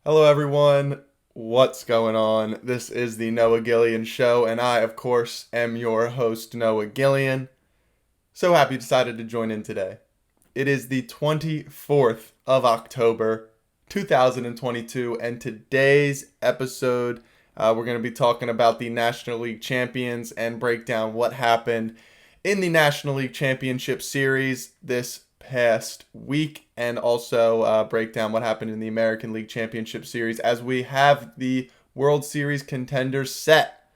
Hello, everyone. What's going on? This is the Noah Gillian Show, and I, of course, am your host, Noah Gillian. So happy you decided to join in today. It is the 24th of October, 2022, and today's episode, we're going to be talking about the National League champions and break down what happened in the National League Championship Series this past week, and also break down what happened in the American League Championship Series as we have the World Series contenders set.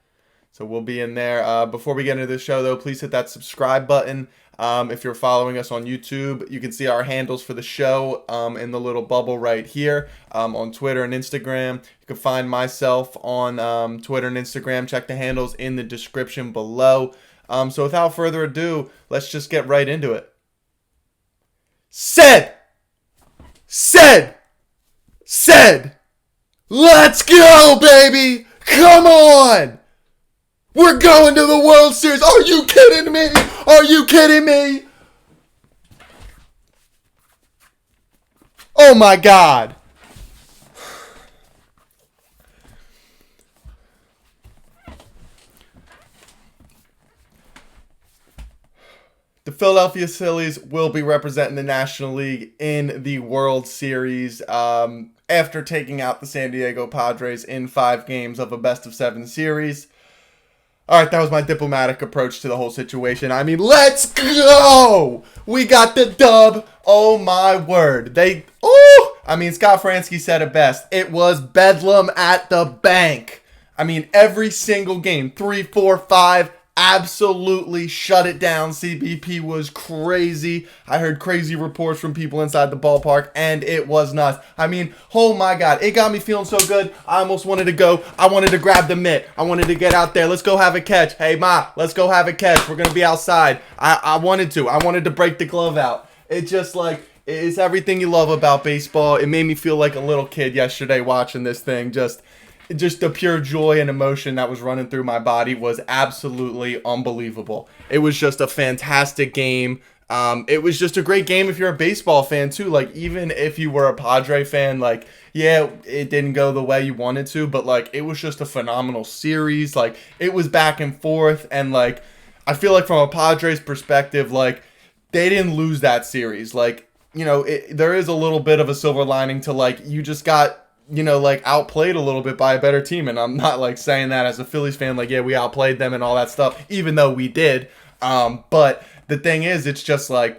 So we'll be in there. Before we get into the show, though, please hit that subscribe button. If you're following us on YouTube, you can see our handles for the show in the little bubble right here on Twitter and Instagram. You can find myself on Twitter and Instagram. Check the handles in the description below. So without further ado, let's just get right into it. Said. Let's go, baby. Come on. We're going to the World Series. Are you kidding me? Oh my God. The Philadelphia Phillies will be representing the National League in the World Series after taking out the San Diego Padres in 5 games of a best-of-7 series. All right, that was my diplomatic approach to the whole situation. I mean, let's go! We got the dub. Oh, my word. Scott Fransky said it best. It was bedlam at the bank. I mean, every single game, 3, 4, 5, absolutely shut it down. CBP was crazy. I heard crazy reports from people inside the ballpark, and it was nuts. I mean, oh my God, it got me feeling so good. I almost wanted to go. I wanted to grab the mitt. I wanted to get out there. Let's go have a catch. Hey, Ma, let's go have a catch. We're going to be outside. I wanted to break the glove out. It just it's everything you love about baseball. It made me feel like a little kid yesterday watching this thing. Just the pure joy and emotion that was running through my body was absolutely unbelievable. It was just a fantastic game. It was just a great game if you're a baseball fan too. Like, even if you were a Padre fan, yeah, it didn't go the way you wanted to, but it was just a phenomenal series. It was back and forth, and I feel like from a Padres perspective, they didn't lose that series. There is a little bit of a silver lining to you just got outplayed a little bit by a better team. And I'm not saying that as a Phillies fan, yeah, we outplayed them and all that stuff, even though we did. But the thing is, it's just I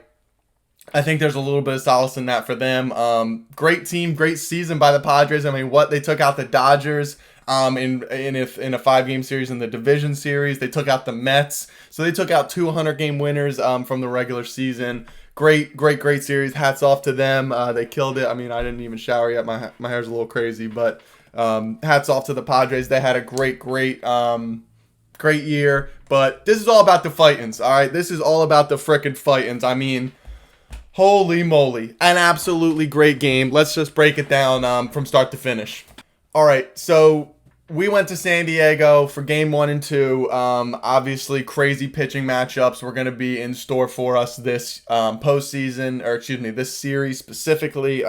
think there's a little bit of solace in that for them. Great team, great season by the Padres. I mean, they took out the Dodgers in a 5-game series in the division series. They took out the Mets. So they took out 200-game winners from the regular season. Great series. Hats off to them. They killed it. I mean, I didn't even shower yet. My hair's a little crazy, but hats off to the Padres. They had a great year. But this is all about the Fightins, all right? This is all about the frickin' Fightins. I mean, holy moly. An absolutely great game. Let's just break it down from start to finish. All right, so we went to San Diego for game 1 and 2. Obviously, crazy pitching matchups were going to be in store for us this this series specifically.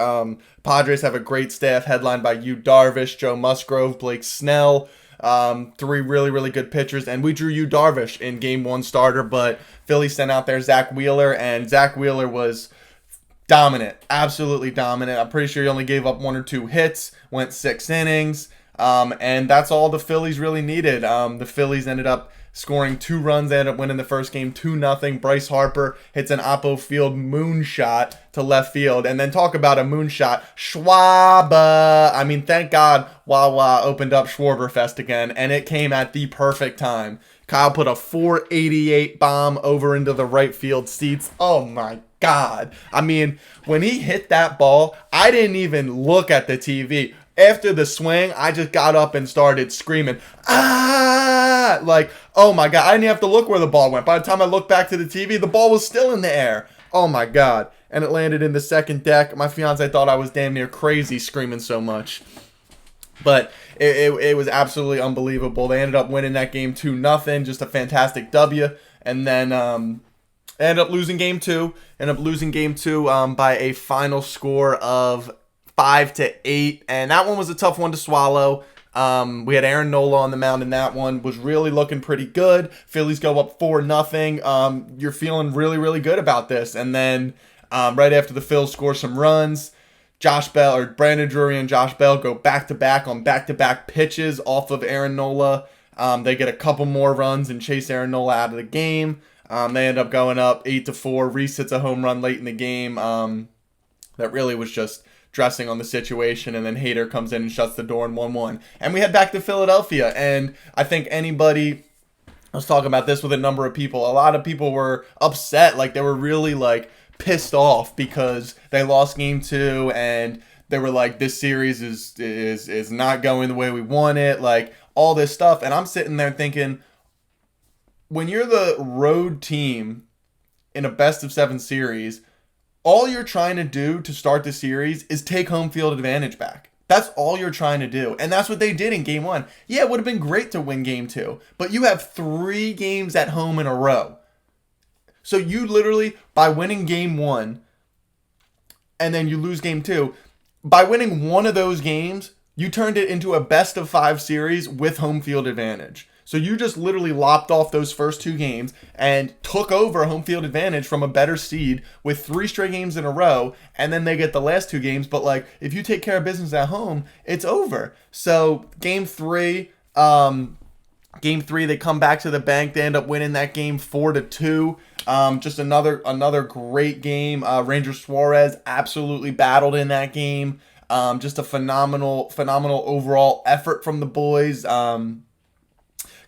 Padres have a great staff headlined by Yu Darvish, Joe Musgrove, Blake Snell. 3 really, really good pitchers, and we drew Yu Darvish in game 1 starter, but Philly sent out there Zach Wheeler, and Zach Wheeler was dominant, absolutely dominant. I'm pretty sure he only gave up 1 or 2 hits, went 6 innings. And that's all the Phillies really needed. The Phillies ended up scoring 2 runs. They ended up winning the first game 2-0. Bryce Harper hits an oppo field moonshot to left field. And then talk about a moonshot. Schwaba. I mean, thank God Wawa opened up Schwarberfest again. And it came at the perfect time. Kyle put a 488 bomb over into the right field seats. Oh my God. I mean, when he hit that ball, I didn't even look at the TV. After the swing, I just got up and started screaming, ah! Oh my God. I didn't have to look where the ball went. By the time I looked back to the TV, the ball was still in the air. Oh my God. And it landed in the second deck. My fiance thought I was damn near crazy screaming so much. But it was absolutely unbelievable. They ended up winning that game 2-0. Just a fantastic W. And then ended up losing game 2. By a final score of 5-8, and that one was a tough one to swallow. We had Aaron Nola on the mound in that one. Was really looking pretty good. Phillies go up 4-0. You're feeling really, really good about this. And then right after the Phils score some runs, Brandon Drury and Josh Bell go back-to-back on back-to-back pitches off of Aaron Nola. They get a couple more runs and chase Aaron Nola out of the game. They end up going up 8-4. Reese hits a home run late in the game that really was just dressing on the situation, and then Hader comes in and shuts the door in 1-1. And we head back to Philadelphia, and I think I was talking about this with a number of people. A lot of people were upset, like they were really like pissed off because they lost game 2, and they were like, this series is not going the way we want it, like all this stuff. And I'm sitting there thinking, when you're the road team in a best-of-7 series, all you're trying to do to start the series is take home field advantage back. That's all you're trying to do. And that's what they did in game 1. Yeah, it would have been great to win game 2, but you have 3 games at home in a row. So you literally, by winning game 1, and then you lose game 2, by winning one of those games, you turned it into a best-of-5 series with home field advantage. So you just literally lopped off those first 2 games and took over home field advantage from a better seed with 3 straight games in a row, and then they get the last 2 games. But like, if you take care of business at home, it's over. So game 3, they come back to the bank. They end up winning that game 4-2. Just another great game. Ranger Suarez absolutely battled in that game. Just a phenomenal overall effort from the boys.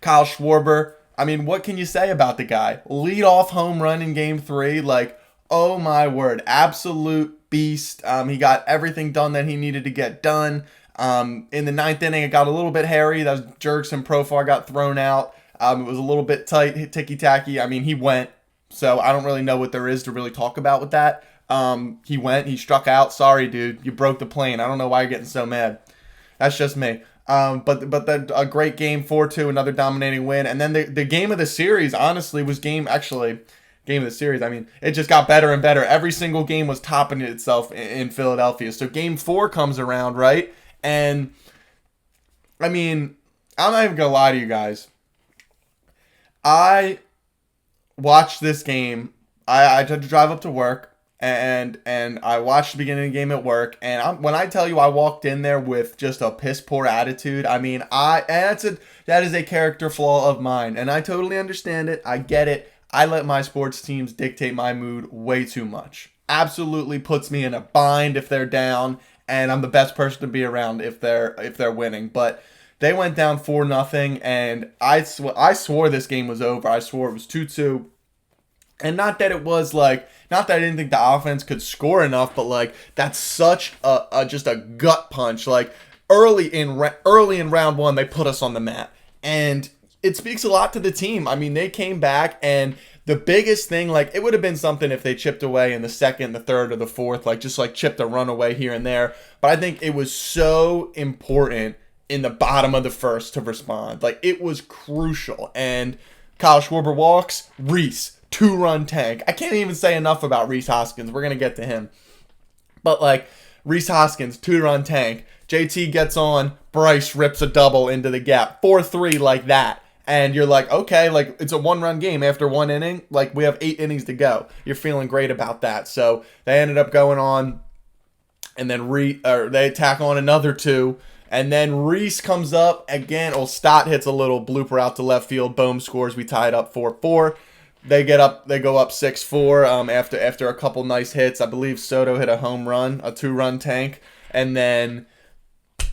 Kyle Schwarber, I mean, what can you say about the guy? Lead-off home run in game 3, like, oh my word, absolute beast. He got everything done that he needed to get done. In the 9th inning, it got a little bit hairy. That was Jurickson Profar got thrown out. It was a little bit tight, ticky-tacky. I mean, he went, so I don't really know what there is to really talk about with that. He struck out. Sorry, dude, you broke the plane. I don't know why you're getting so mad. That's just me. But a great game, 4-2, another dominating win. And then the game of the series, honestly, was game of the series. I mean, it just got better and better. Every single game was topping itself in Philadelphia. So game 4 comes around, right? And, I mean, I'm not even going to lie to you guys. I watched this game. I had to drive up to work. And I watched the beginning of the game at work, and when I tell you I walked in there with just a piss poor attitude, I mean that is a character flaw of mine, and I totally understand it. I get it. I let my sports teams dictate my mood way too much. Absolutely puts me in a bind if they're down, and I'm the best person to be around if they're winning. But they went down 4-0, and I swore this game was over. I swore it was 2-2. And not that I didn't think the offense could score enough, but like that's such just a gut punch. Like early in round 1, they put us on the map, and it speaks a lot to the team. I mean, they came back, and the biggest thing, like it would have been something if they chipped away in the 2nd, the 3rd, or the 4th, like just like chipped a run away here and there. But I think it was so important in the bottom of the 1st to respond. Like it was crucial. And Kyle Schwarber walks, Reese 2-run tank. I can't even say enough about Rhys Hoskins. We're going to get to him. But, like, Rhys Hoskins, 2-run tank. JT gets on. Bryce rips a double into the gap. 4-3 like that. And you're like, okay, like, it's a 1-run game after 1 inning. Like, we have 8 innings to go. You're feeling great about that. So, they ended up going on. And then they tack on another 2. And then Reese comes up again. Stott hits a little blooper out to left field. Bohm scores. We tie it up 4-4. They go up 6-4 after a couple nice hits. I believe Soto hit a home run, a 2-run tank. And then,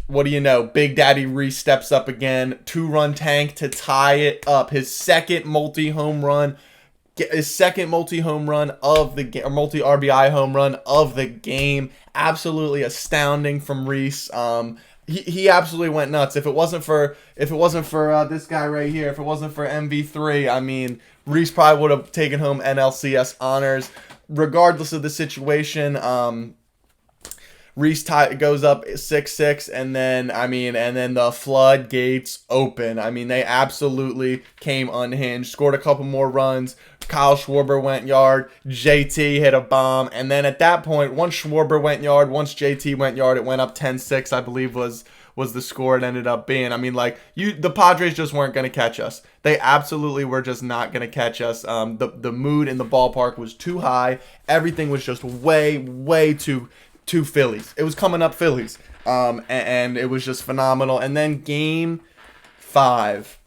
what do you know? Big Daddy Reese steps up again. 2-run tank to tie it up. His second multi-RBI home run of the game. Absolutely astounding from Reese. He absolutely went nuts. If it wasn't for this guy right here, if it wasn't for MV3, I mean, Reese probably would have taken home NLCS honors. Regardless of the situation, Reese goes up 6-6, and then the floodgates open. I mean, they absolutely came unhinged. Scored a couple more runs. Kyle Schwarber went yard. JT hit a bomb, and then at that point, once Schwarber went yard, once JT went yard, it went up 10-6, I believe was the score it ended up being. I mean, the Padres just weren't going to catch us. They absolutely were just not going to catch us. The mood in the ballpark was too high. Everything was just way too Phillies. It was coming up Phillies. And it was just phenomenal. And then Game 5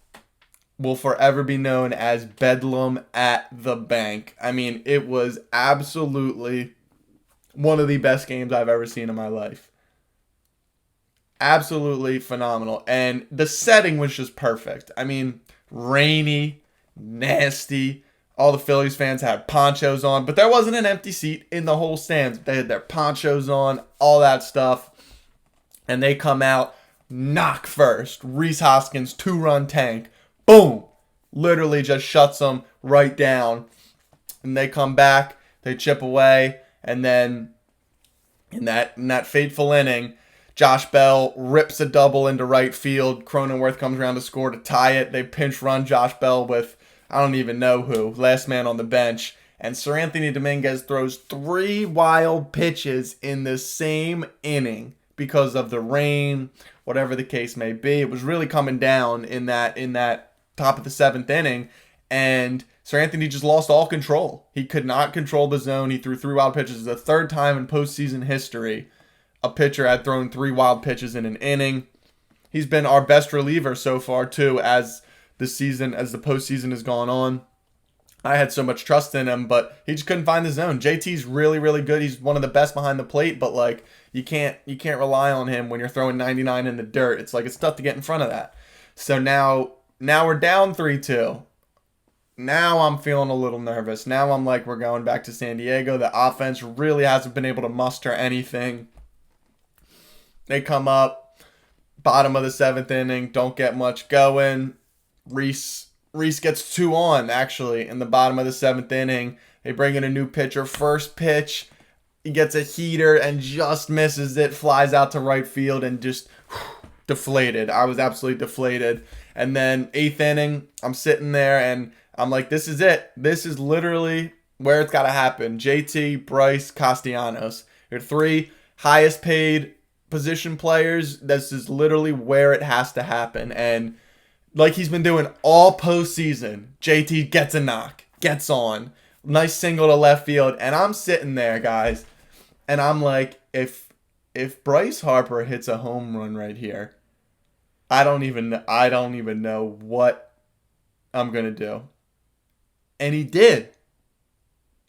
will forever be known as Bedlam at the Bank. I mean, it was absolutely one of the best games I've ever seen in my life. Absolutely phenomenal. And the setting was just perfect. I mean, rainy, nasty. All the Phillies fans had ponchos on, but there wasn't an empty seat in the whole stands. They had their ponchos on, all that stuff. And they come out, knock first. Rhys Hoskins, 2-run tank. Boom! Literally just shuts them right down. And they come back, they chip away, and then in that fateful inning, Josh Bell rips a double into right field. Cronenworth comes around to score to tie it. They pinch run Josh Bell with, I don't even know who, last man on the bench. And Sir Anthony Dominguez throws 3 wild pitches in the same inning because of the rain, whatever the case may be. It was really coming down in that top of the 7th inning. And Sir Anthony just lost all control. He could not control the zone. He threw 3 wild pitches. The 3rd time in postseason history a pitcher had thrown 3 wild pitches in an inning. He's been our best reliever so far, too, as the postseason has gone on. I had so much trust in him, but he just couldn't find the zone. JT's really, really good. He's one of the best behind the plate, but you can't rely on him when you're throwing 99 in the dirt. It's tough to get in front of that. So now we're down 3-2. Now I'm feeling a little nervous. Now I'm like, we're going back to San Diego. The offense really hasn't been able to muster anything. They come up, bottom of the 7th inning, don't get much going. Reese gets 2 on, actually, in the bottom of the 7th inning. They bring in a new pitcher. First pitch, he gets a heater and just misses it, flies out to right field, and just deflated. I was absolutely deflated. And then 8th inning, I'm sitting there, and I'm like, this is it. This is literally where it's got to happen. JT, Bryce, Castellanos. Your 3 highest paid position players. This is literally where it has to happen. And like he's been doing all postseason, JT gets a knock, gets on, nice single to left field, and I'm sitting there, guys, and I'm like, if Bryce Harper hits a home run right here, I don't even know what I'm gonna do. And he did.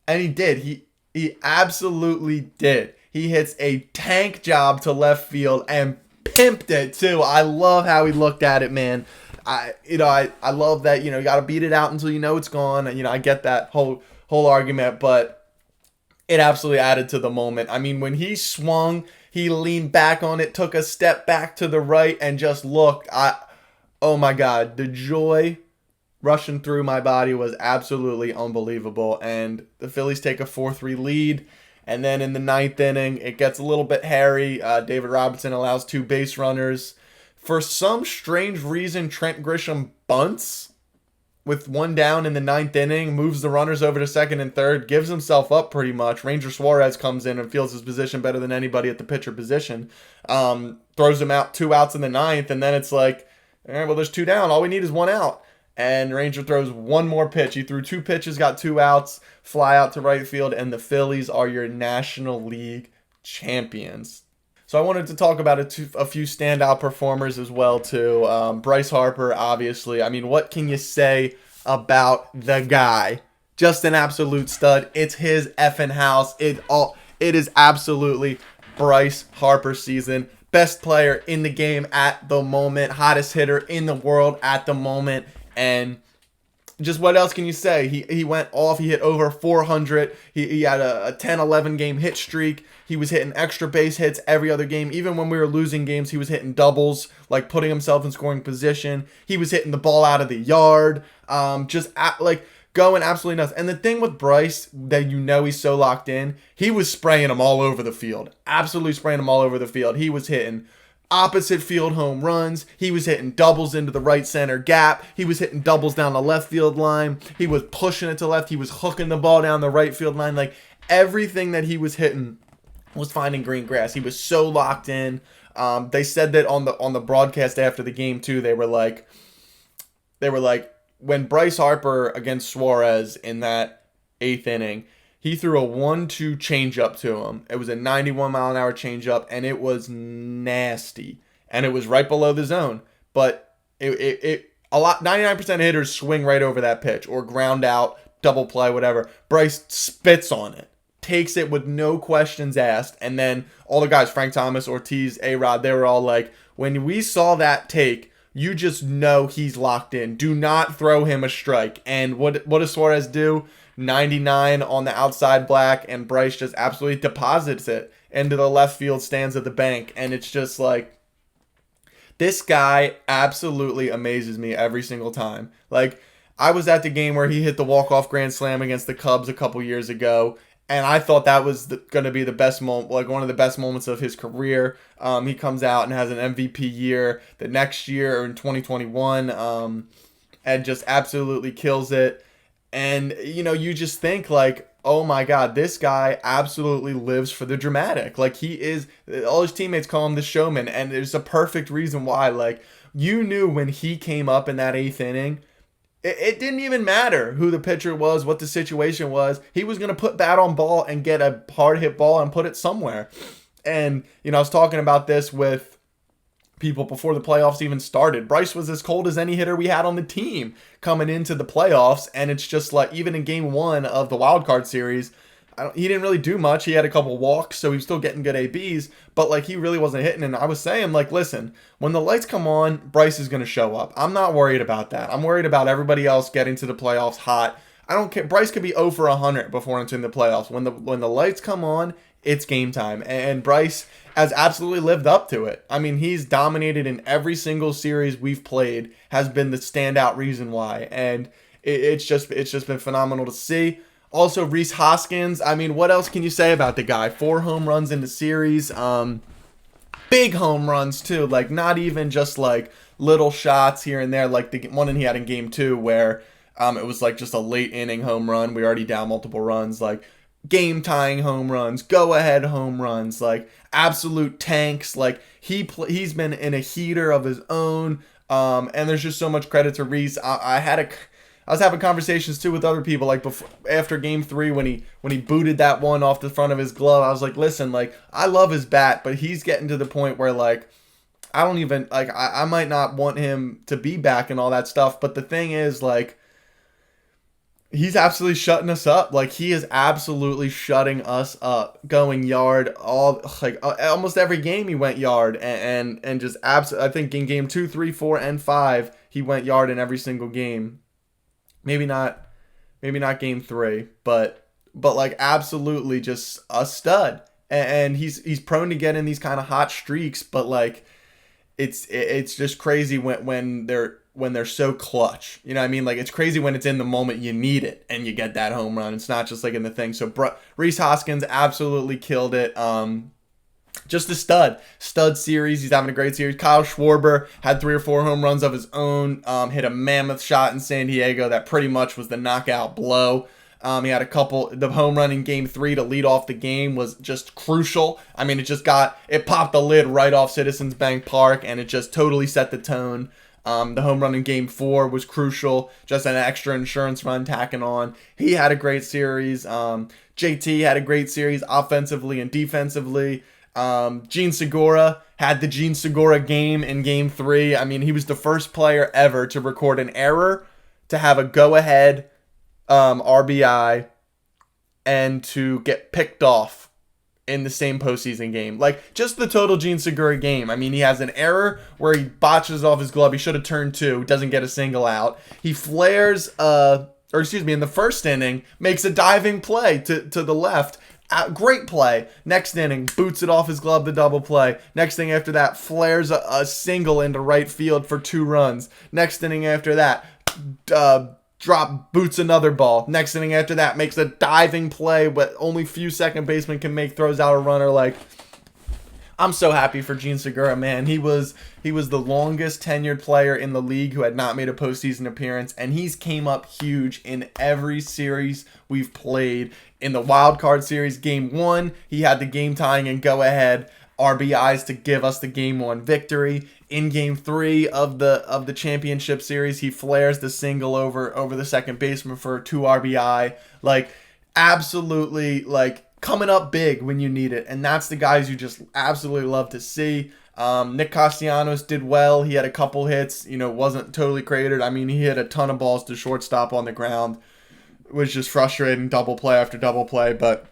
He absolutely did. He hits a tank job to left field and pimped it too. I love how he looked at it, man. I love that, you got to beat it out until you know it's gone. I get that whole argument, but it absolutely added to the moment. I mean, when he swung, he leaned back on it, took a step back to the right, and just looked. Oh my God, the joy rushing through my body was absolutely unbelievable. And the Phillies take a 4-3 lead. And then in the 9th inning, it gets a little bit hairy. David Robinson allows 2 base runners. For some strange reason, Trent Grisham bunts with 1 down in the 9th inning, moves the runners over to 2nd and 3rd, gives himself up pretty much. Ranger Suarez comes in and feels his position better than anybody at the pitcher position. Throws him out 2 outs in the 9th, and then it's like, all right, well, there's 2 down. All we need is 1 out. And Ranger throws 1 more pitch. He threw 2 pitches, got 2 outs, fly out to right field, and the Phillies are your National League champions. So I wanted to talk about a few standout performers as well, too. Bryce Harper, obviously. I mean, what can you say about the guy? Just an absolute stud. It's his effing house. It is absolutely Bryce Harper season. Best player in the game at the moment. Hottest hitter in the world at the moment. And just what else can you say? He went off. He hit over 400. He had a 10-11 game hit streak. He was hitting extra base hits every other game. Even when we were losing games, he was hitting doubles, like putting himself in scoring position. He was hitting the ball out of the yard. going absolutely nuts. And the thing with Bryce that he's so locked in, he was spraying them all over the field. Absolutely spraying them all over the field. He was hitting opposite field home runs. He was hitting doubles into the right center gap. He was hitting doubles down the left field line. He was pushing it to left. He was hooking the ball down the right field line. Like, everything that he was hitting was finding green grass. He was so locked in. They said that on the broadcast after the game too. They were like, when Bryce Harper against Suarez in that 8th inning, he threw a 1-2 changeup to him. It was a 91-mile-an-hour changeup, and it was nasty. And it was right below the zone. But 99% of hitters swing right over that pitch or ground out, double play, whatever. Bryce spits on it, takes it with no questions asked, and then all the guys, Frank Thomas, Ortiz, A-Rod, they were all like, when we saw that take, you just know he's locked in. Do not throw him a strike. And what does Suarez do? 99 on the outside black, and Bryce just absolutely deposits it into the left field stands of the bank. And it's just like, this guy absolutely amazes me every single time. Like, I was at the game where he hit the walk-off grand slam against the Cubs a couple years ago, and I thought that was going to be the best moment, like one of the best moments of his career. He comes out and has an MVP year the next year, or in 2021, and just absolutely kills it. And, you just think like, oh my God, this guy absolutely lives for the dramatic. Like, he is, all his teammates call him the showman, and there's a perfect reason why. Like, you knew when he came up in that 8th inning, it didn't even matter who the pitcher was, what the situation was. He was going to put bat on ball and get a hard hit ball and put it somewhere. And, I was talking about this with people before the playoffs even started. Bryce was as cold as any hitter we had on the team coming into the playoffs. And it's just like, even in game 1 of the wild card series, he didn't really do much. He had a couple walks, so he was still getting good ABs, but like, he really wasn't hitting. And I was saying, like, listen, when the lights come on, Bryce is going to show up. I'm not worried about that. I'm worried about everybody else getting to the playoffs hot. I don't care. Bryce could be 0 for 100 before entering the playoffs. When the lights come on, it's game time. And Bryce has absolutely lived up to it. I mean, he's dominated in every single series we've played, has been the standout reason why. And it's just been phenomenal to see. Also, Rhys Hoskins, I mean, what else can you say about the guy? 4 home runs in the series. Big home runs, too. Like, not even just, like, little shots here and there. Like, the one he had in game 2 where it was, like, just a late-inning home run. We were already down multiple runs. Like, game-tying home runs, go-ahead home runs. Like, absolute tanks. Like, he's been in a heater of his own. And there's just so much credit to Rhys. I was having conversations too with other people, like after game 3 when he booted that one off the front of his glove. I was like, listen, like, I love his bat, but he's getting to the point where, like, I don't even, like, I might not want him to be back and all that stuff. But the thing is, like, he's absolutely shutting us up. Like, he is absolutely shutting us up, going yard almost every game he went yard, and just I think in game 2, 3, 4, and 5 he went yard in every single game. Maybe not game 3, but like, absolutely just a stud. And he's prone to get in these kind of hot streaks, but like, it's just crazy when they're so clutch. You know what I mean? Like, it's crazy when it's in the moment you need it and you get that home run. It's not just like in the thing. So Rhys Hoskins absolutely killed it. Just a stud series. He's having a great series. Kyle Schwarber had 3 or 4 home runs of his own. Hit a mammoth shot in San Diego that pretty much was the knockout blow. He had a couple. The home run in game 3 to lead off the game was just crucial. I mean, it popped the lid right off Citizens Bank Park, and it just totally set the tone. The home run in game 4 was crucial. Just an extra insurance run tacking on. He had a great series. JT had a great series offensively and defensively. Gene Segura had the Gene Segura game in game 3. I mean, he was the first player ever to record an error, to have a go-ahead RBI, and to get picked off in the same postseason game. Like, just the total Gene Segura game. I mean, he has an error where he botches off his glove. He should have turned 2, doesn't get a single out. He flares, in the first inning, makes a diving play to the left. Great play. Next inning, boots it off his glove, the double play. Next thing after that, flares a single into right field for 2 runs. Next inning after that, boots another ball. Next inning after that, makes a diving play, but only few second basemen can make, throws out a runner. Like, I'm so happy for Gene Segura, man. He was the longest tenured player in the league who had not made a postseason appearance, and he's came up huge in every series we've played. In the wild card series, game 1, he had the game tying and go ahead RBIs to give us the game 1 victory. In game 3 of the championship series, he flares the single over the second baseman for a 2 RBI. Like, absolutely, like, coming up big when you need it, and that's the guys you just absolutely love to see. Nick Castellanos did well. He had a couple hits, wasn't totally cratered. I mean, he hit a ton of balls to shortstop on the ground. It was just frustrating, double play after double play, but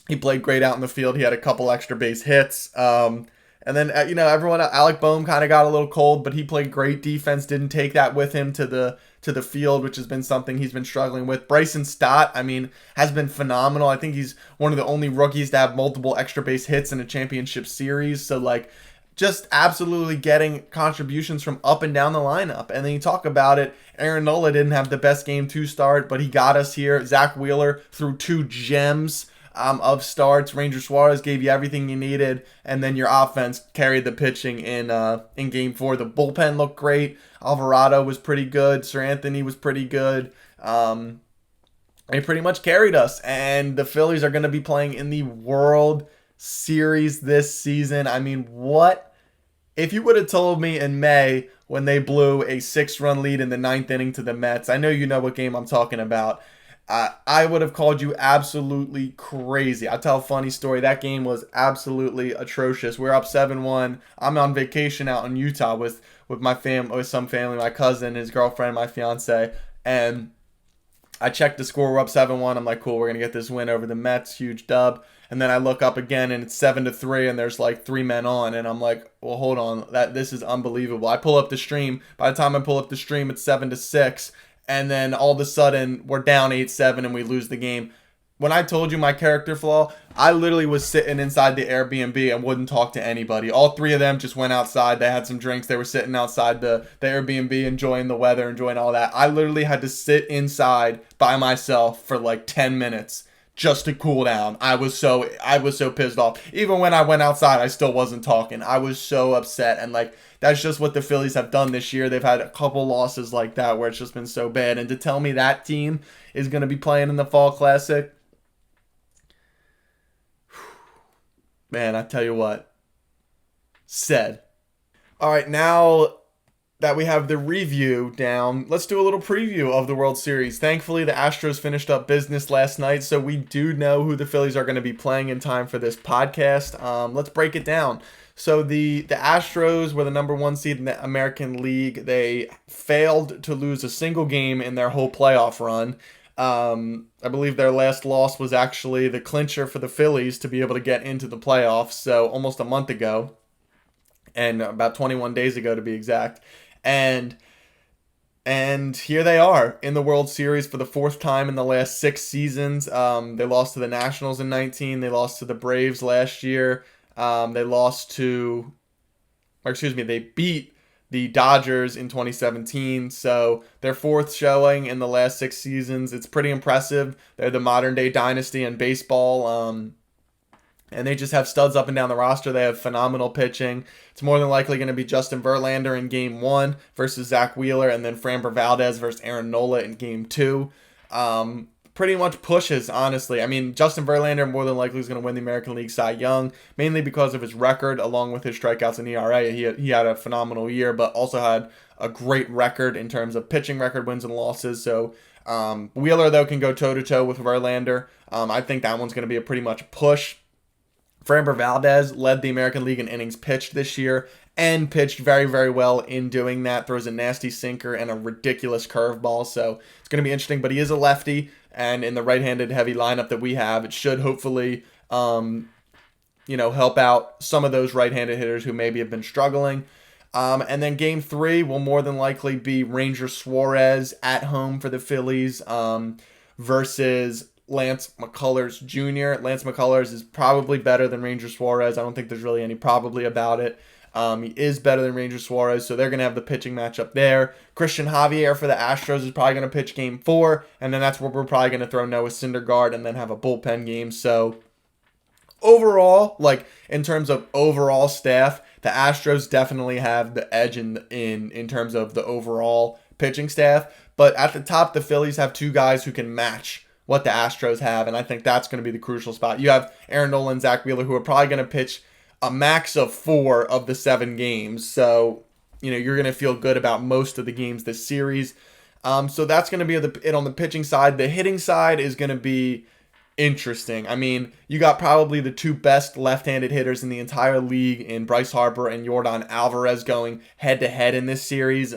he played great out in the field. He had a couple extra base hits. And then, everyone, Alec Boehm kind of got a little cold, but he played great defense, didn't take that with him to the field, which has been something he's been struggling with. Bryson Stott, has been phenomenal. I think he's one of the only rookies to have multiple extra base hits in a championship series. So, just absolutely getting contributions from up and down the lineup. And then you talk about it, Aaron Nola didn't have the best game to start, but he got us here. Zach Wheeler threw 2 gems of starts. Ranger Suarez gave you everything you needed, and then your offense carried the pitching in game 4. The bullpen looked great. Alvarado was pretty good. Sir Anthony was pretty good. They pretty much carried us, and the Phillies are going to be playing in the World Series this season. What if you would have told me in May when they blew a 6-run lead in the 9th inning to the Mets? I know you know what game I'm talking about. I would have called you absolutely crazy. I'll tell a funny story. That game was absolutely atrocious. We're up 7-1. I'm on vacation out in Utah with some family, my cousin, his girlfriend, my fiance, and I checked the score. We're up 7-1. I'm like, cool, we're gonna get this win over the Mets, huge dub. And then I look up again and it's 7-3, and there's 3 men on, and I'm like, well, hold on, this is unbelievable. I pull up the stream. By the time I pull up the stream, it's 7-6. And then all of a sudden, we're down 8-7 and we lose the game. When I told you my character flaw, I literally was sitting inside the Airbnb and wouldn't talk to anybody. All 3 of them just went outside. They had some drinks. They were sitting outside the Airbnb, enjoying the weather, enjoying all that. I literally had to sit inside by myself for 10 minutes just to cool down. I was so pissed off. Even when I went outside, I still wasn't talking. I was so upset, and that's just what the Phillies have done this year. They've had a couple losses like that where it's just been so bad. And to tell me that team is going to be playing in the Fall Classic, man, I tell you what, said. All right, now that we have the review down, let's do a little preview of the World Series. Thankfully, the Astros finished up business last night, so we do know who the Phillies are going to be playing in time for this podcast. Let's break it down. So the Astros were the number 1 seed in the American League. They failed to lose a single game in their whole playoff run. I believe their last loss was actually the clincher for the Phillies to be able to get into the playoffs, so almost a month ago, and about 21 days ago to be exact. And here they are in the World Series for the 4th time in the last 6 seasons. They lost to the Nationals in 19. They lost to the Braves last year. They beat the Dodgers in 2017. So their 4th showing in the last 6 seasons. It's pretty impressive. They're the modern day dynasty in baseball. And they just have studs up and down the roster. They have phenomenal pitching. It's more than likely going to be Justin Verlander in Game 1 versus Zach Wheeler, and then Framber Valdez versus Aaron Nola in Game 2. Pretty much pushes, honestly. Justin Verlander more than likely is going to win the American League Cy Young, mainly because of his record, along with his strikeouts and ERA. He had a phenomenal year, but also had a great record in terms of pitching record, wins and losses. So Wheeler, though, can go toe-to-toe with Verlander. I think that one's going to be a pretty much push. Framber Valdez led the American League in innings pitched this year and pitched very, very well in doing that. Throws a nasty sinker and a ridiculous curveball, so it's going to be interesting. But he is a lefty, and in the right-handed heavy lineup that we have, it should hopefully, help out some of those right-handed hitters who maybe have been struggling. And then Game 3 will more than likely be Ranger Suarez at home for the Phillies versus Lance McCullers Jr. Lance McCullers is probably better than Ranger Suarez. I don't think there's really any probably about it. He is better than Ranger Suarez, so they're going to have the pitching matchup there. Christian Javier for the Astros is probably going to pitch game 4, and then that's where we're probably going to throw Noah Syndergaard and then have a bullpen game. So overall, like in terms of overall staff, the Astros definitely have the edge in terms of the overall pitching staff. But at the top, the Phillies have 2 guys who can match what the Astros have, and I think that's going to be the crucial spot. You have Aaron Nola and Zach Wheeler, who are probably going to pitch a max of 4 of the 7 games. So, you're going to feel good about most of the games this series. So that's going to be it on the pitching side. The hitting side is going to be interesting. I mean, you got probably the 2 best left-handed hitters in the entire league in Bryce Harper and Yordan Alvarez going head-to-head in this series.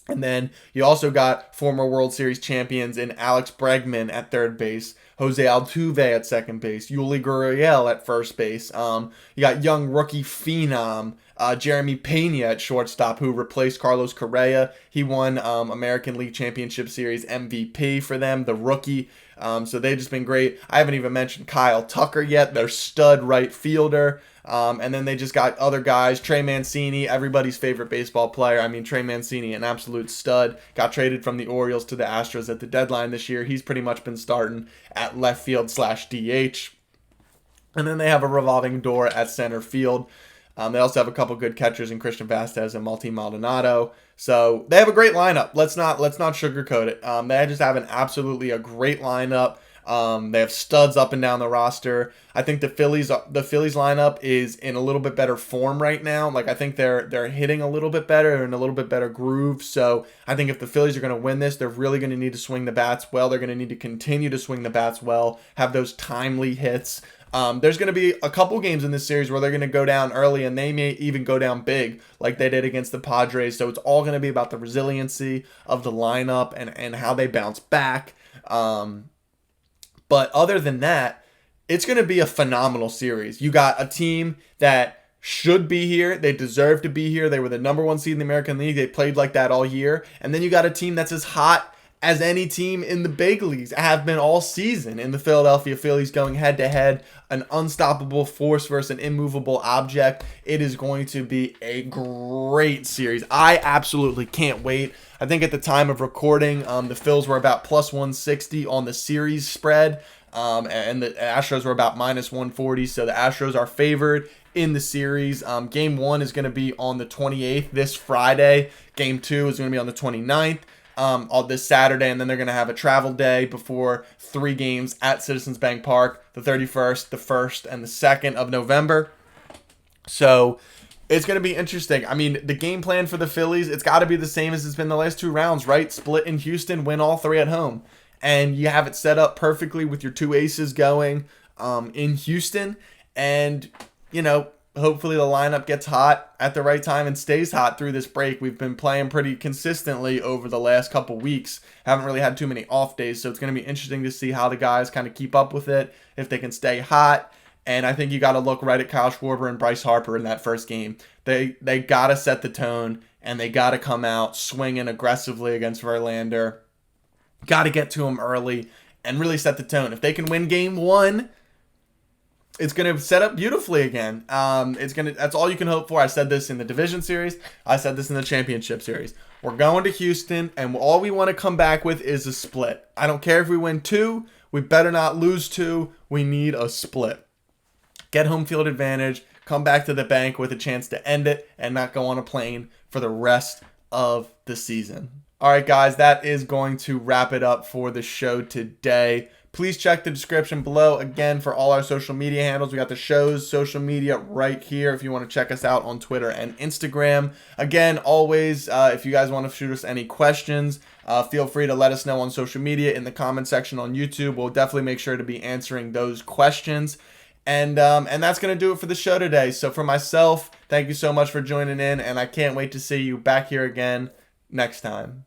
And then you also got former World Series champions in Alex Bregman at third base, Jose Altuve at second base, Yuli Gurriel at first base. You got young rookie phenom Jeremy Pena at shortstop, who replaced Carlos Correa. He won American League Championship Series MVP for them, the rookie. So they've just been great. I haven't even mentioned Kyle Tucker yet, their stud right fielder. And then they just got other guys. Trey Mancini, everybody's favorite baseball player. I mean, Trey Mancini, an absolute stud. Got traded from the Orioles to the Astros at the deadline this year. He's pretty much been starting at left field / DH. And then they have a revolving door at center field. They also have a couple good catchers in Christian Vasquez and Malti Maldonado. So they have a great lineup. Let's not sugarcoat it. They just have a great lineup. They have studs up and down the roster. I think the Phillies lineup is in a little bit better form right now. Like, I think they're hitting a little bit better, in a little bit better groove. So I think if the Phillies are going to win this, they're really going to need to swing the bats well. They're going to need to continue to swing the bats well, have those timely hits. There's going to be a couple games in this series where they're going to go down early, and they may even go down big like they did against the Padres. So it's all going to be about the resiliency of the lineup and how they bounce back. But other than that, it's going to be a phenomenal series. You got a team that should be here. They deserve to be here. They were the number 1 seed in the American League. They played like that all year. And then you got a team that's as hot as any team in the big leagues have been all season in the Philadelphia Phillies, going head-to-head, an unstoppable force versus an immovable object. It is going to be a great series. I absolutely can't wait. I think at the time of recording, the Phils were about plus 160 on the series spread, and the Astros were about minus 140, so the Astros are favored in the series. Game 1 is going to be on the 28th, this Friday. Game 2 is going to be on the 29th. On this Saturday, and then they're going to have a travel day before 3 games at Citizens Bank Park, the 31st, the 1st, and the 2nd of November. So it's going to be interesting. I mean, the game plan for the Phillies, it's got to be the same as it's been the last 2 rounds, right? Split in Houston, win all 3 at home. And you have it set up perfectly with your 2 aces going in Houston. And, hopefully the lineup gets hot at the right time and stays hot through this break. We've been playing pretty consistently over the last couple weeks. Haven't really had too many off days, so it's going to be interesting to see how the guys kind of keep up with it, if they can stay hot. And I think you got to look right at Kyle Schwarber and Bryce Harper in that first game. They got to set the tone, and they got to come out swinging aggressively against Verlander. Got to get to him early and really set the tone. If they can win game 1, it's going to set up beautifully again. That's all you can hope for. I said this in the division series. I said this in the championship series. We're going to Houston, and all we want to come back with is a split. I don't care if we win 2. We better not lose 2. We need a split. Get home field advantage. Come back to the bank with a chance to end it and not go on a plane for the rest of the season. All right, guys, that is going to wrap it up for the show today. Please check the description below, again, for all our social media handles. We got the show's social media right here if you want to check us out on Twitter and Instagram. Again, always, if you guys want to shoot us any questions, feel free to let us know on social media in the comment section on YouTube. We'll definitely make sure to be answering those questions. And that's going to do it for the show today. So for myself, thank you so much for joining in, and I can't wait to see you back here again next time.